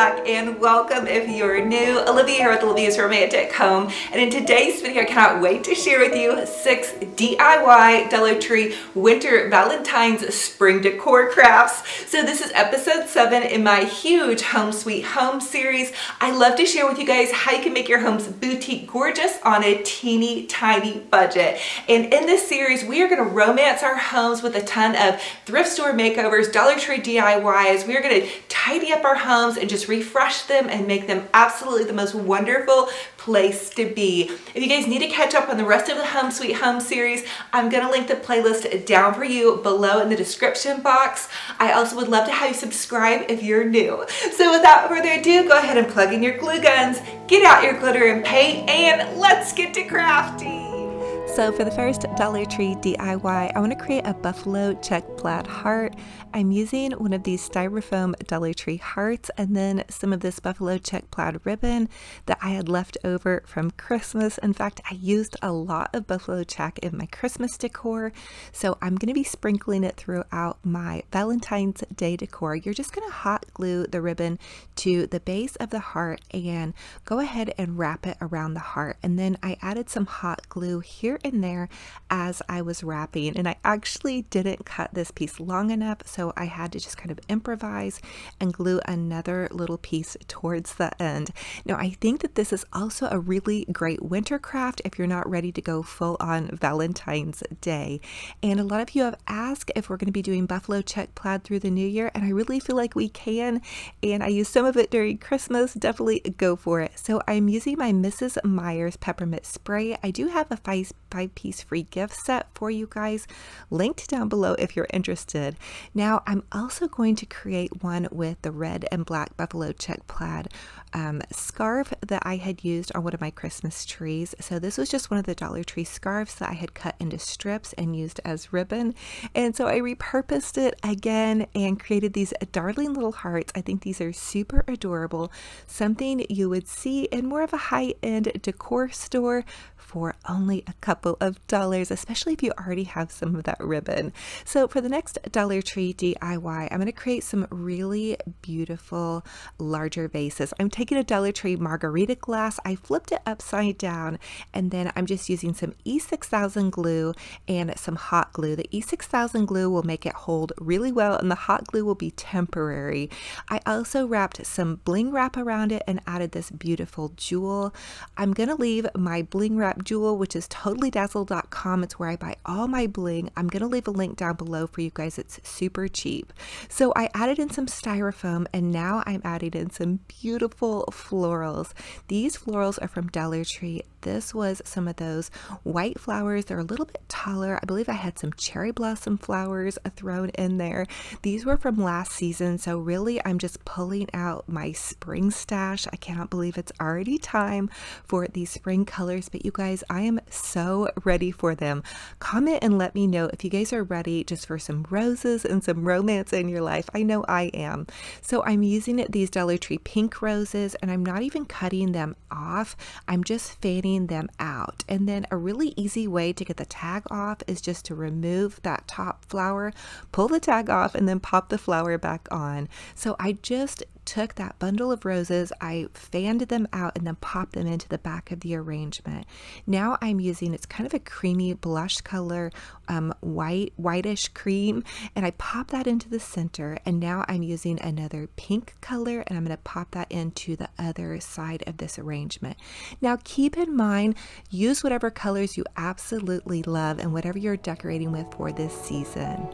And welcome if you're new. Olivia here with Olivia's Romantic Home, and in today's video I cannot wait to share with you 6 DIY Dollar Tree Winter Valentine's Spring Decor crafts. So this is episode 7 in my huge Home Sweet Home series. I love to share with you guys how you can make your homes boutique gorgeous on a teeny tiny budget. And in this series we are going to romance our homes with a ton of thrift store makeovers, Dollar Tree DIYs. We are going to tidy up our homes and just refresh them and make them absolutely the most wonderful place to be. If you guys need to catch up on the rest of the Home Sweet Home series, I'm going to link the playlist down for you below in the description box. I also would love to have you subscribe if you're new. So without further ado, go ahead and plug in your glue guns, get out your glitter and paint, and let's get to crafting. So for the first Dollar Tree DIY, I want to create a buffalo check plaid heart. I'm using one of these styrofoam Dollar Tree hearts and then some of this buffalo check plaid ribbon that I had left over from Christmas. In fact, I used a lot of buffalo check in my Christmas decor, so I'm going to be sprinkling it throughout my Valentine's Day decor. You're just going to hot glue the ribbon to the base of the heart and go ahead and wrap it around the heart. And then I added some hot glue here and there as I was wrapping, and I actually didn't cut this piece long enough, so I had to just kind of improvise and glue another little piece towards the end. Now I think that this is also a really great winter craft if you're not ready to go full on Valentine's Day. And a lot of you have asked if we're going to be doing buffalo check plaid through the new year, and I really feel like we can, and I used some of it during Christmas. Definitely go for it. So I'm using my Mrs. Meyer's peppermint spray. I do have a five-piece free gift set for you guys, linked down below if you're interested. Now I'm also going to create one with the red and black buffalo check plaid scarf that I had used on one of my Christmas trees. So this was just one of the Dollar Tree scarves that I had cut into strips and used as ribbon, and so I repurposed it again and created these darling little hearts. I think these are super adorable, something you would see in more of a high-end decor store for only a couple of dollars, especially if you already have some of that ribbon. So for the next Dollar Tree DIY, I'm going to create some really beautiful larger vases. I'm taking a Dollar Tree margarita glass, I flipped it upside down, and then I'm just using some E6000 glue and some hot glue. The E6000 glue will make it hold really well, and the hot glue will be temporary. I also wrapped some bling wrap around it and added this beautiful jewel. I'm going to leave my bling wrap jewel, which is totallydazzle.com. It's where I buy all my bling. I'm going to leave a link down below for you guys. It's super cheap. So I added in some styrofoam, and now I'm adding in some beautiful florals. These florals are from Dollar Tree. This was some of those white flowers. They're a little bit taller. I believe I had some cherry blossom flowers thrown in there. These were from last season, so really I'm just pulling out my spring stash. I cannot believe it's already time for these spring colors, but you guys, I am so ready for them. Comment and let me know if you guys are ready just for some roses and some romance in your life. I know I am. So I'm using these Dollar Tree pink roses, and I'm not even cutting them off. I'm just fanning them out. And then a really easy way to get the tag off is just to remove that top flower, pull the tag off, and then pop the flower back on. So I just took that bundle of roses, I fanned them out, and then popped them into the back of the arrangement. Now I'm using, it's kind of a creamy blush color, whitish cream, and I pop that into the center, and now I'm using another pink color, and I'm going to pop that into the other side of this arrangement. Now keep in mind, use whatever colors you absolutely love and whatever you're decorating with for this season.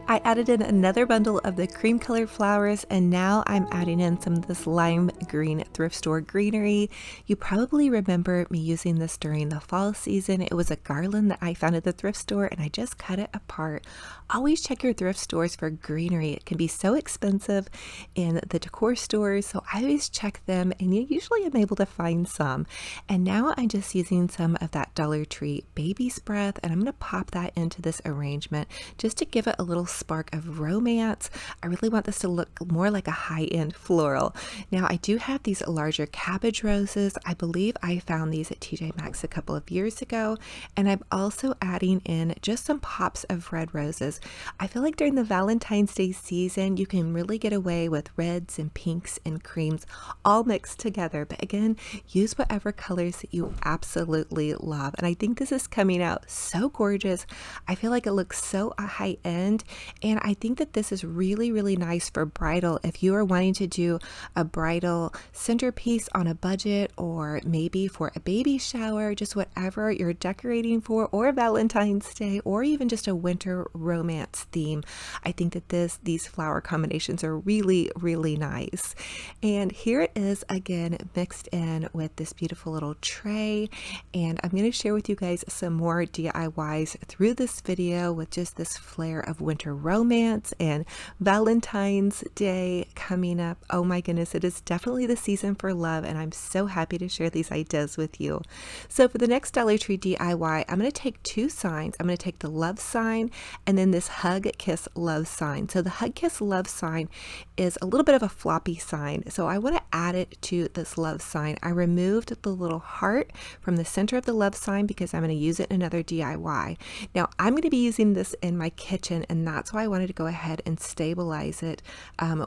I added in another bundle of the cream colored flowers, and now I'm adding in some of this lime green thrift store greenery. You probably remember me using this during the fall season. It was a garland that I found at the thrift store, and I just cut it apart. Always check your thrift stores for greenery. It can be so expensive in the decor stores, so I always check them, and you usually am able to find some. And now I'm just using some of that Dollar Tree baby's breath, and I'm going to pop that into this arrangement just to give it a little spark of romance. I really want this to look more like a high-end floral. Now I do have these larger cabbage roses. I believe I found these at TJ Maxx a couple of years ago, and I'm also adding in just some pops of red roses. I feel like during the Valentine's Day season, you can really get away with reds and pinks and creams all mixed together. But again, use whatever colors that you absolutely love. And I think this is coming out so gorgeous. I feel like it looks so high end. And I think that this is really, really nice for bridal. If you are wanting to do a bridal centerpiece on a budget, or maybe for a baby shower, just whatever you're decorating for, or Valentine's Day, or even just a winter romance theme, I think that these flower combinations are really, really nice. And here it is again mixed in with this beautiful little tray, and I'm going to share with you guys some more DIYs through this video with just this flair of winter romance and Valentine's Day coming up. Oh my goodness, it is definitely the season for love, and I'm so happy to share these ideas with you. So for the next Dollar Tree DIY, I'm going to take two signs. I'm going to take the love sign and then this hug kiss love sign. So the hug kiss love sign is a little bit of a floppy sign, so I want to add it to this love sign. I removed the little heart from the center of the love sign because I'm going to use it in another DIY. Now I'm going to be using this in my kitchen, and that's why I wanted to go ahead and stabilize it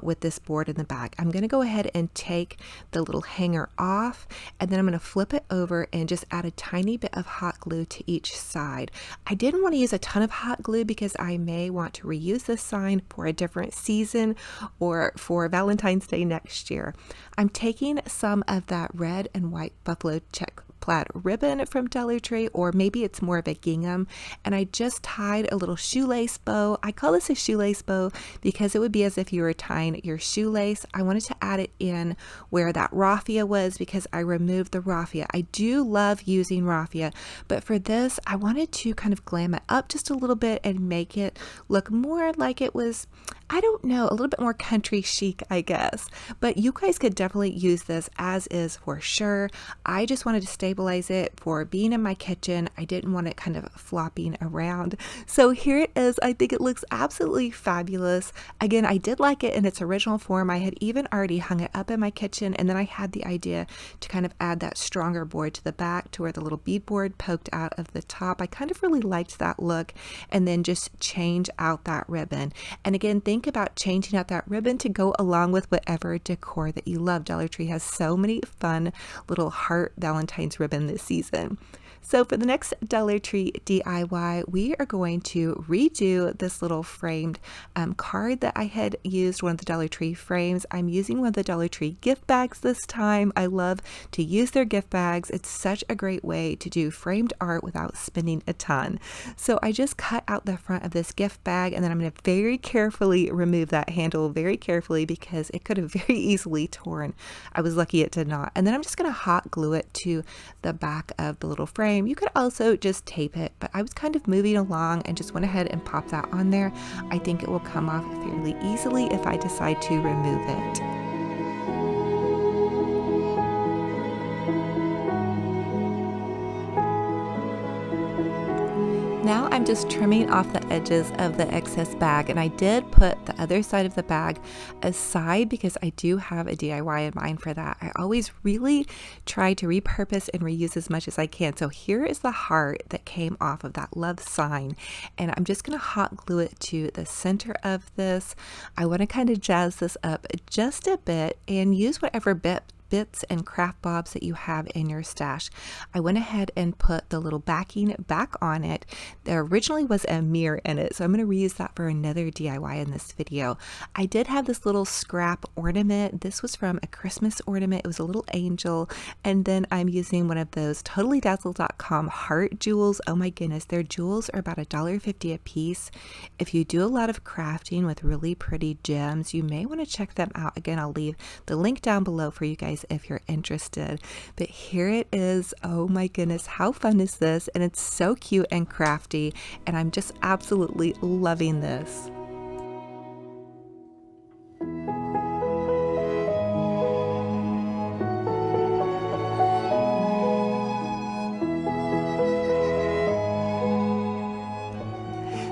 with this board in the back. I'm going to go ahead and take the little hanger off, and then I'm going to flip it over and just add a tiny bit of hot glue to each side. I didn't want to use a ton of hot glue because I may want to reuse this sign for a different season or for Valentine's Day next year. I'm taking some of that red and white buffalo check plaid ribbon from Dollar Tree, or maybe it's more of a gingham, and I just tied a little shoelace bow. I call this a shoelace bow because it would be as if you were tying your shoelace. I wanted to add it in where that raffia was because I removed the raffia. I do love using raffia, but for this I wanted to kind of glam it up just a little bit and make it look more like it was, I don't know, a little bit more country chic, I guess. But you guys could definitely use this as is for sure. I just wanted to stabilize it for being in my kitchen. I didn't want it kind of flopping around. So here it is. I think it looks absolutely fabulous. Again, I did like it in its original form. I had even already hung it up in my kitchen, and then I had the idea to kind of add that stronger board to the back to where the little beadboard poked out of the top. I kind of really liked that look, and then just change out that ribbon. And again, think about changing out that ribbon to go along with whatever decor that you love. Dollar Tree has so many fun little heart Valentine's ribbon this season. So for the next Dollar Tree DIY, we are going to redo this little framed card that I had used, one of the Dollar Tree frames. I'm using one of the Dollar Tree gift bags this time. I love to use their gift bags. It's such a great way to do framed art without spending a ton. So I just cut out the front of this gift bag, and then I'm going to very carefully remove that handle very carefully because it could have very easily torn. I was lucky it did not. And then I'm just going to hot glue it to the back of the little frame. You could also just tape it, but I was kind of moving along and just went ahead and popped that on there. I think it will come off fairly easily if I decide to remove it. Now I'm just trimming off the edges of the excess bag, and I did put the other side of the bag aside because I do have a DIY in mind for that. I always really try to repurpose and reuse as much as I can. So here is the heart that came off of that love sign, and I'm just going to hot glue it to the center of this. I want to kind of jazz this up just a bit and use whatever bits and craft bobs that you have in your stash. I went ahead and put the little backing back on it. There originally was a mirror in it, so I'm going to reuse that for another DIY in this video. I did have this little scrap ornament. This was from a Christmas ornament. It was a little angel, and then I'm using one of those totallydazzle.com heart jewels. Oh my goodness, their jewels are about $1.50 a piece. If you do a lot of crafting with really pretty gems, you may want to check them out. Again, I'll leave the link down below for you guys if you're interested. But here it is. Oh my goodness, how fun is this? And it's so cute and crafty, and I'm just absolutely loving this.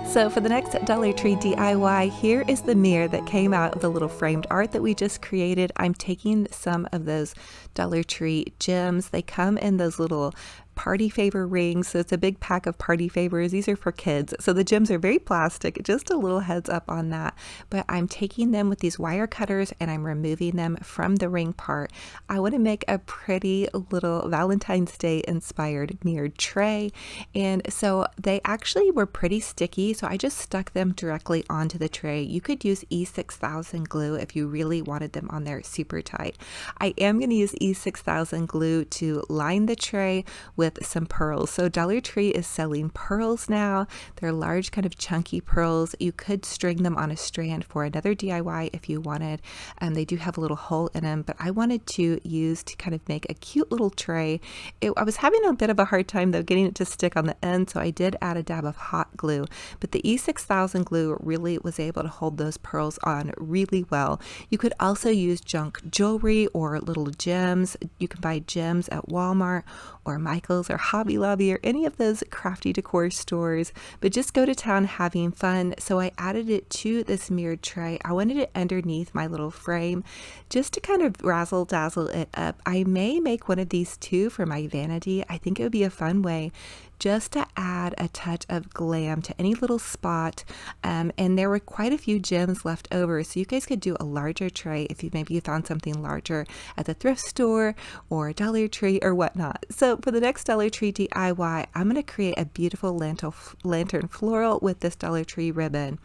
So for the next Dollar Tree DIY, here is the mirror that came out of the little framed art that we just created. I'm taking some of those Dollar Tree gems. They come in those little party favor rings, so it's a big pack of party favors. These are for kids, so the gems are very plastic, just a little heads up on that. But I'm taking them with these wire cutters and I'm removing them from the ring part. I want to make a pretty little Valentine's Day inspired mirrored tray, and so they actually were pretty sticky, so I just stuck them directly onto the tray. You could use E6000 glue if you really wanted them on there super tight. I am going to use E6000 glue to line the tray with some pearls. So Dollar Tree is selling pearls now. They're large, kind of chunky pearls. You could string them on a strand for another DIY if you wanted. They do have a little hole in them, but I wanted to use to kind of make a cute little tray. I was having a bit of a hard time though getting it to stick on the end, so I did add a dab of hot glue, but the E6000 glue really was able to hold those pearls on really well. You could also use junk jewelry or little gems. You can buy gems at Walmart or Michael's or Hobby Lobby or any of those crafty decor stores, but just go to town having fun. So I added it to this mirrored tray. I wanted it underneath my little frame just to kind of razzle dazzle it up. I may make one of these too for my vanity. I think it would be a fun way just to add a touch of glam to any little spot. And there were quite a few gems left over, so you guys could do a larger tray if you found something larger at the thrift store or Dollar Tree or whatnot. So for the next Dollar Tree DIY, I'm going to create a beautiful lantern floral with this Dollar Tree ribbon.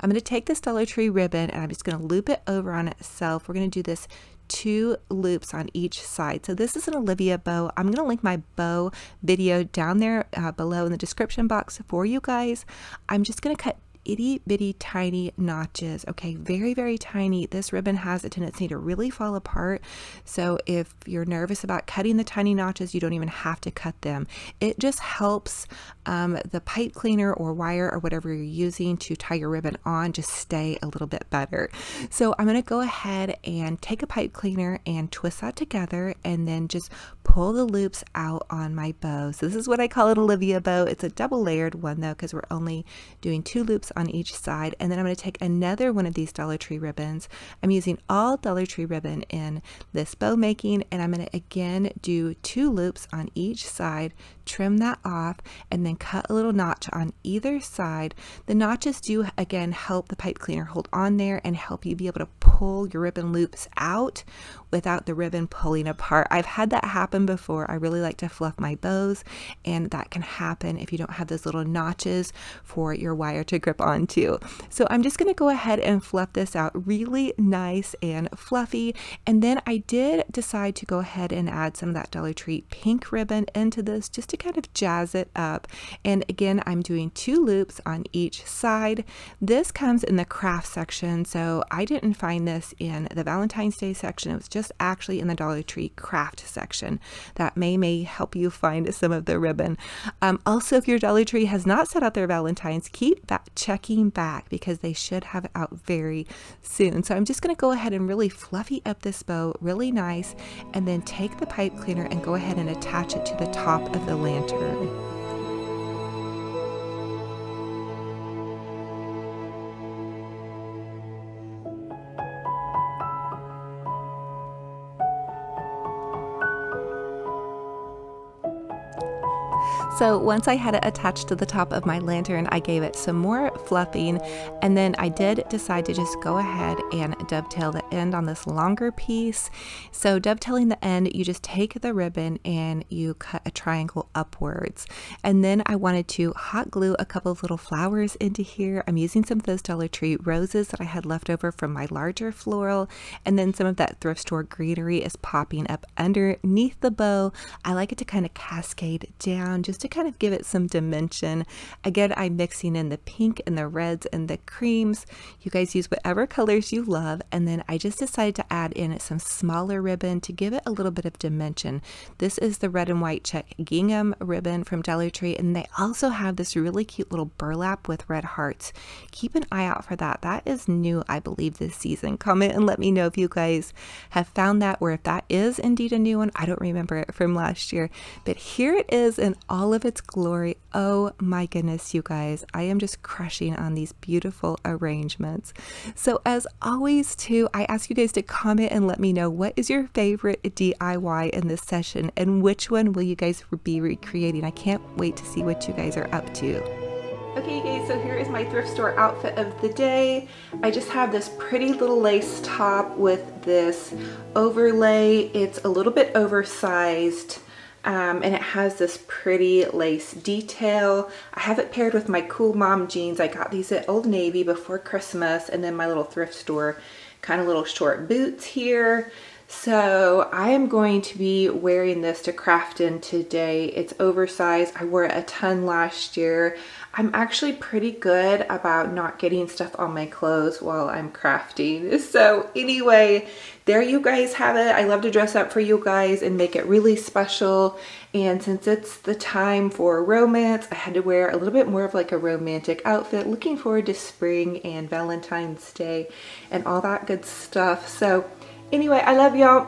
I'm going to take this Dollar Tree ribbon and I'm just going to loop it over on itself. We're going to do this 2 loops on each side. So this is an Olivia bow. I'm going to link my bow video down there below in the description box for you guys. I'm just going to cut itty bitty tiny notches. Okay, very, very tiny. This ribbon has a tendency to really fall apart. So if you're nervous about cutting the tiny notches, you don't even have to cut them. It just helps the pipe cleaner or wire or whatever you're using to tie your ribbon on just stay a little bit better. So I'm going to go ahead and take a pipe cleaner and twist that together and then just pull the loops out on my bow. So this is what I call an Olivia bow. It's a double layered one though, because we're only doing 2 loops on each side. And then I'm going to take another one of these Dollar Tree ribbons. I'm using all Dollar Tree ribbon in this bow making, and I'm going to again do 2 loops on each side, trim that off, and then cut a little notch on either side. The notches do again help the pipe cleaner hold on there and help you be able to pull your ribbon loops out without the ribbon pulling apart. I've had that happen before. I really like to fluff my bows, and that can happen if you don't have those little notches for your wire to grip onto. So I'm just going to go ahead and fluff this out really nice and fluffy. And then I did decide to go ahead and add some of that Dollar Tree pink ribbon into this just to kind of jazz it up. And again, I'm doing 2 loops on each side. This comes in the craft section, so I didn't find this in the Valentine's Day section. It was just actually in the Dollar Tree craft section. That may help you find some of the ribbon. Also, if your Dollar Tree has not set out their Valentines, keep checking back because they should have it out very soon. So I'm just going to go ahead and really fluffy up this bow really nice, and then take the pipe cleaner and go ahead and attach it to the top of the lantern. So once I had it attached to the top of my lantern, I gave it some more fluffing, and then I did decide to just go ahead and dovetail the end on this longer piece. So dovetailing the end, you just take the ribbon and you cut a triangle upwards. And then I wanted to hot glue a couple of little flowers into here. I'm using some of those Dollar Tree roses that I had left over from my larger floral, and then some of that thrift store greenery is popping up underneath the bow. I like it to kind of cascade down just to kind of give it some dimension. Again, I'm mixing in the pink and the reds and the creams. You guys use whatever colors you love. And then I just decided to add in some smaller ribbon to give it a little bit of dimension. This is the red and white check gingham ribbon from Dollar Tree, and they also have this really cute little burlap with red hearts. Keep an eye out for that. That is new, I believe, this season. Comment and let me know if you guys have found that, or if that is indeed a new one. I don't remember it from last year, but here it is in all of its glory. Oh my goodness, you guys, I am just crushing on these beautiful arrangements. So as always too, I ask you guys to comment and let me know what is your favorite DIY in this session and which one will you guys be recreating. I can't wait to see what you guys are up to. Okay, you guys, so here is my thrift store outfit of the day. I just have this pretty little lace top with this overlay. It's a little bit oversized, and it has this pretty lace detail. I have it paired with my cool mom jeans. I got these at Old Navy before Christmas, and then my little thrift store kind of little short boots here. So I am going to be wearing this to craft in today. It's oversized. I wore it a ton last year. I'm actually pretty good about not getting stuff on my clothes while I'm crafting. So anyway, there you guys have it. I love to dress up for you guys and make it really special. And since it's the time for romance, I had to wear a little bit more of like a romantic outfit. Looking forward to spring and Valentine's Day and all that good stuff. So anyway, I love y'all.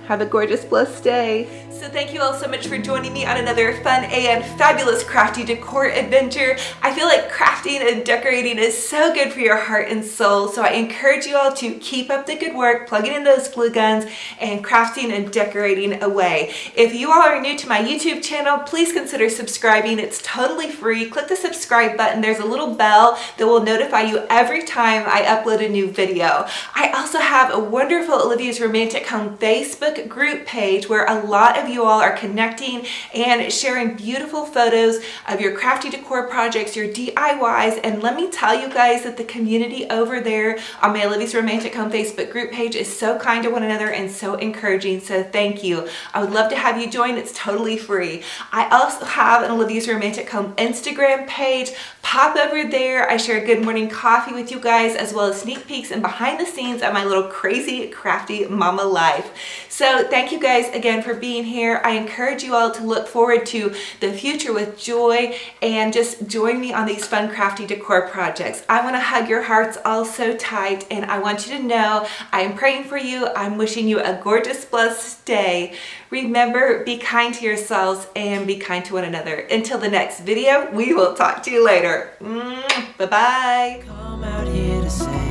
Have a gorgeous, blessed day. So thank you all so much for joining me on another fun and fabulous crafty decor adventure. I feel like crafting and decorating is so good for your heart and soul. So I encourage you all to keep up the good work, plugging in those glue guns and crafting and decorating away. If you all are new to my YouTube channel, please consider subscribing. It's totally free. Click the subscribe button. There's a little bell that will notify you every time I upload a new video. I also have a wonderful Olivia's Romantic Home Facebook group page where a lot of you all are connecting and sharing beautiful photos of your crafty decor projects, your DIYs, and let me tell you guys that the community over there on my Olivia's Romantic Home Facebook group page is so kind to one another and so encouraging, so thank you. I would love to have you join. It's totally free. I also have an Olivia's Romantic Home Instagram page. Pop over there. I share good morning coffee with you guys as well as sneak peeks and behind the scenes of my little crazy crafty mama life. So thank you guys again for being here. I encourage you all to look forward to the future with joy and just join me on these fun crafty decor projects. I want to hug your hearts all so tight, and I want you to know I am praying for you. I'm wishing you a gorgeous, blessed day. Remember, be kind to yourselves and be kind to one another. Until the next video, we will talk to you later. Bye-bye. Come out here to say